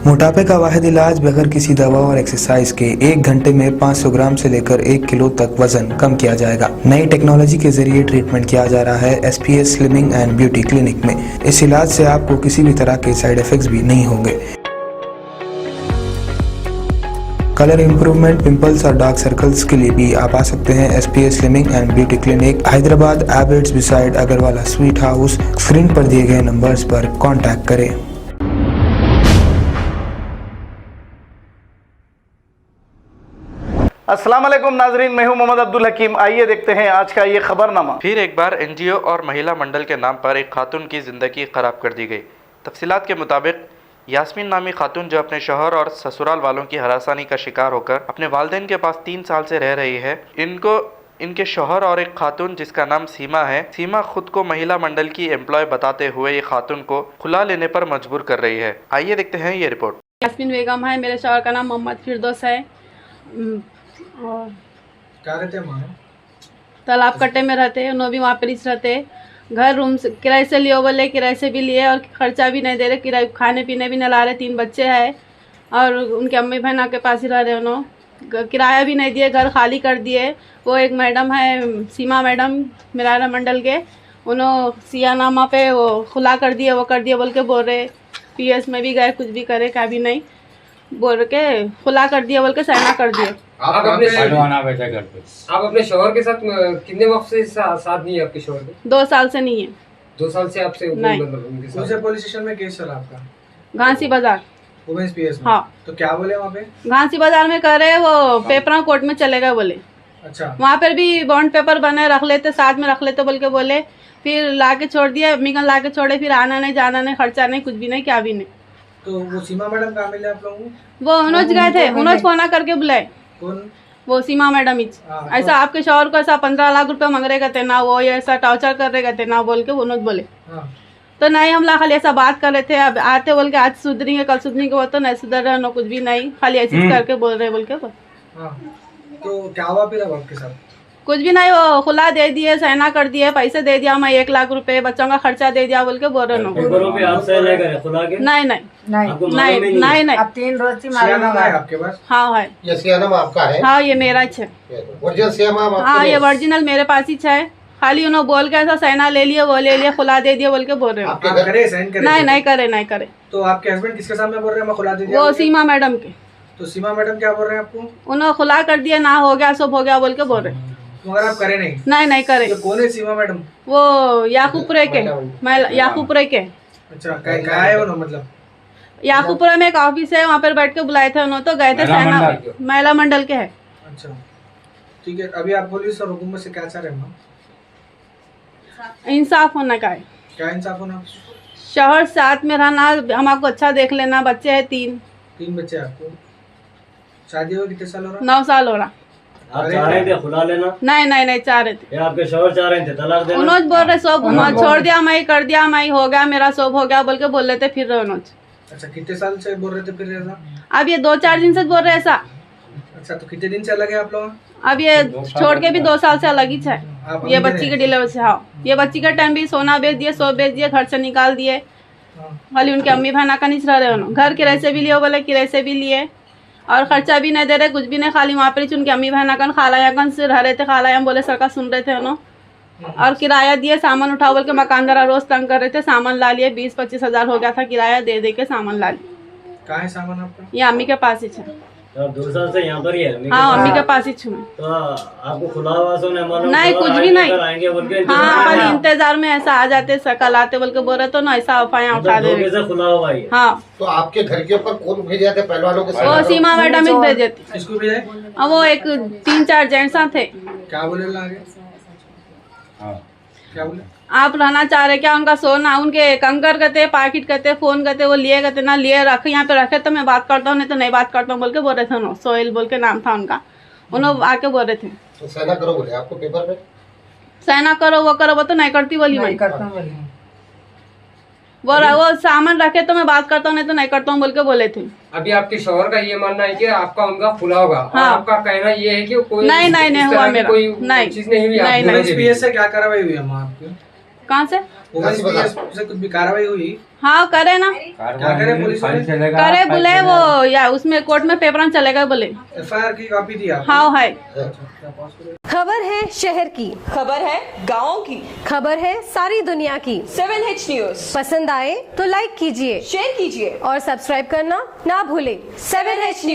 मोटापे का वाहिद इलाज बगैर किसी दवा और एक्सरसाइज के 1 घंटे में 500 ग्राम से लेकर 1 किलो तक वजन कम किया जाएगा। नई टेक्नोलॉजी के जरिए ट्रीटमेंट किया जा रहा है SPS slimming and beauty clinic में। इस इलाज से आपको किसी भी तरह के साइड इफेक्ट्स भी नहीं होंगे। कलर इंप्रूवमेंट, पिंपल्स और डार्क सर्कल्स के लिए भी आप आ सकते हैं SPS slimming and beauty clinic, Hyderabad, Abids beside Agarwala sweet house. Screen पर दिए गए नंबर्स पर कॉन्टैक्ट करें। अस्सलाम वालेकुम नाजरीन, मैं हूं मोहम्मद अब्दुल हकीम। आइए देखते हैं आज का ये खबरनामा। फिर एक बार NGO और महिला मंडल के नाम पर एक खातून की ज़िंदगी ख़राब कर दी गई। तफसीलात के मुताबिक यास्मीन नामी खातून जो अपने शौहर और ससुराल वालों की हरासानी का शिकार होकर अपने वालिदैन के पास 3 साल से रह रही है। इनके शौहर और एक खातून जिसका नाम सीमा है, सीमा खुद को महिला मंडल की एम्प्लॉय बताते हुए ये खातून को खुला लेने पर मजबूर कर रही है। आइए देखते हैं ये रिपोर्ट। यास्मीन बेगम है, मेरे शौहर का नाम मोहम्मद फिरदौस है। और क्या रहते हैं वहाँ? तालाब कट्टे में रहते हैं, नो भी वहाँ पर रहते। घर रूम से किराए से लियो बोले, किराए से भी लिए और खर्चा भी नहीं दे रहे, किराए खाने पीने भी नहीं ला रहे। 3 बच्चे हैं और उनके अम्मी बहना के पास ही रह रहे। उन्होंने किराया भी नहीं दिए, घर खाली कर दिए। वो एक मैडम है, सीमा मैडम मेरा मंडल के, उन्होंने सियानामा पे वो खुला कर दिए, वो कर दिए बोल के बोल रहे। PS में भी गए, कुछ भी करे, क्या भी नहीं बोल के खुला कर दिया बोल के साइना कर दिए। आप अपने शौहर के साथ कितने वक्त से साथ नहीं है? आपके शौहर के 2 साल से नहीं है। 2 साल से आपसे नहीं। उनके साथ पुलिस स्टेशन में केस चला आपका? घासी बाजार वुमेन्स PS में? हाँ। तो क्या बोले वहाँ पे? घासी बाजार में कर रहे, वो पेपरा कोर्ट में चले गए बोले। अच्छा। वहाँ पर भी बॉन्ड पेपर बने, रख लेते, साथ में रख लेते बोल के बोले। फिर ला के छोड़ दिए, अम्मी ला के छोड़े। फिर आना नहीं, जाना नहीं, खर्चा नहीं, कुछ भी नहीं, क्या भी नहीं। तो वो सीमा मैडम कहाँ मिले आप लोगों को? वो उनोज गए थे, उनोज फोना करके बुलाए। कौन? वो सीमा मैडम ही। ऐसा आपके शौहर को ऐसा 15 लाख रुपए मांग रहे कहते ना, वो ऐसा टॉर्चर कर रहे कहते ना बोल के उनोज बोले। तो नहीं, हम लोग खाली ऐसा बात कर रहे थे, अब आते बोल के आज सुधरेंगे कल सुधरेंगे, वो तो नहीं सुधर रहे, नो कुछ भी नहीं, खाली ऐसे करके बोल रहे बोल के। तो क्या हुआ फिर अब आपके साथ? कुछ भी नहीं, वो खुला दे दिए, सहना कर दिए, पैसे दे दिया, मैं 1 लाख रुपए बच्चों का खर्चा दे दिया बोल के बोल रहे। नहीं नहीं, अब 3 रोज से आपके पास? हाँ है, ये सियानामा आपका है? हाँ ये मेरा है। ओरिजिनल सियानामा आपके? हाँ ये ओरिजिनल मेरे पास ही है। खाली उन्होंने बोल के ऐसा सहना ले लिया, वो ले लिया, खुला दे दिया बोल के बोल रहे आपके घर करे, साइन करे? नहीं करे। तो आपके हस्बैंड किसके सामने बोल रहे हैं मैं खुला दे दिया? वो सीमा मैडम के। तो सीमा मैडम क्या बोल रहे हैं आपको? उन्होंने खुला कर दिया, ना हो गया सब हो गया बोल के बोल रहे। मगर आप करे नहीं? नहीं करे। तो कौन है सीमा मैडम? वो याकूपुरे के, याकूपुरे के। अच्छा, क्या है वो? मतलब याकूपुरा में एक ऑफिस है, वहाँ पर बैठ के बुलाए थे उन्होंने, तो गए थे। महिला मंडल के है। अच्छा ठीक है। अभी आप पुलिस और हुकूमत से क्या चाह रहे हैं? इंसाफ होना का है। क्या इंसाफ होना? शौहर साथ में रहना, हमको अच्छा देख लेना। बच्चे हैं 3 बच्चे आपको? शादी हुए कितने साल हो रहा? 9 साल हो रहा। आप चाह रहे थे खुला लेना? नहीं चाह रहे थे। आपके शौहर चाह रहे थे तलाक देना? उन्होंने बोल रहे सब छोड़ दिया, मैं कर दिया, मैं हो गया, मेरा सब हो गया बोल के बोल रहे थे। फिर अच्छा, कितने साल से बोल रहे थे फिर ऐसा? अब ये 2-4 दिन से बोल रहे ऐसा। अच्छा, तो कितने दिन से अलग है आप लोग? अब ये छोड़ के भी 2 साल से अलग ही है। ये बच्ची के डिलीवरी से। हाँ, ये बच्ची का टाइम भी सोना बेच दिए, सब बेच दिए, घर से निकाल दिए। खाली उनके अम्मी बहना का नहीं रह रहे उन्होंने। घर किराए से भी लिए बोले, किराए से भी लिए और खर्चा भी नहीं दे रहे, कुछ भी नहीं। खाली वहाँ पर उनके अम्मी बहना कन खालायाकन से रह रहे थे। खालायाम बोले सरकार सुन रहे थे उन्होंने। और किराया दिए, सामान उठा बोल के मकानदार रोज तंग कर रहे थे। सामान ला लिए, 20-25 हज़ार हो गया था किराया, दे के सामान ला लिए। कहाँ है सामान आपका? ये अम्मी के पास ही है। तो 2 साल से यहाँ पर ही है? हाँ, अम्मी के पास ही छूँ। तो आपको खुला हुआ नहीं, कुछ भी नहीं। हाँ, खाली इंतजार में ऐसा आ जाते, कल आते बोल के बोल रहे तो ना, ऐसा अफवाह उठा दे रहे। खुला हुआ है? हाँ। तो आपके घर के ऊपर कौन भेजे थे पहलवानों के साथ? वो सीमा मैडम ही भेजे थे। किसको भेजा? अब वो एक 3-4 जेंट्स थे। क्या बोले आगे? क्या बोले? आप रहना चाह रहे क्या? उनका सोना, उनके कंकर कहते, पैकेट कहते, फोन कहते, वो लिए कहते ना लिए, रखे यहाँ पे रखे तो मैं बात करता हूँ, नहीं तो नहीं बात करता हूँ बोल के बोल रहे थे उन्होंने। सोहेल बोल के नाम था उनका, उन्होंने आके बोल रहे थे तो सहना करो बोले आपको पेपर पे? सहना करो, वो करो, वो तो नहीं करती बोली। मैं वो सामान रखे तो मैं बात करता हूँ, नहीं तो नहीं करता हूँ बोल के बोले थे। अभी आपके शौहर का ये मानना है कि आपका उनका खुला होगा। हाँ। आपका कहना ये है कि कोई नहीं हुआ मेरा। कोई चीज नहीं हुई? नहीं। PS से क्या कार्रवाई हुई है आपकी? कहाँ से? से कुछ भी कार्रवाई हुई? हाँ करे ना, क्या करे पुलिस ने? करे बोले वो या उसमें कोर्ट में पेपर चलेगा बोले। एफआईआर की कॉपी दी आप? हाँ है। खबर है शहर की, खबर है गाँव की, खबर है सारी दुनिया की। 7H न्यूज पसंद आए तो लाइक कीजिए, शेयर कीजिए और सब्सक्राइब करना ना भूले। 7H news.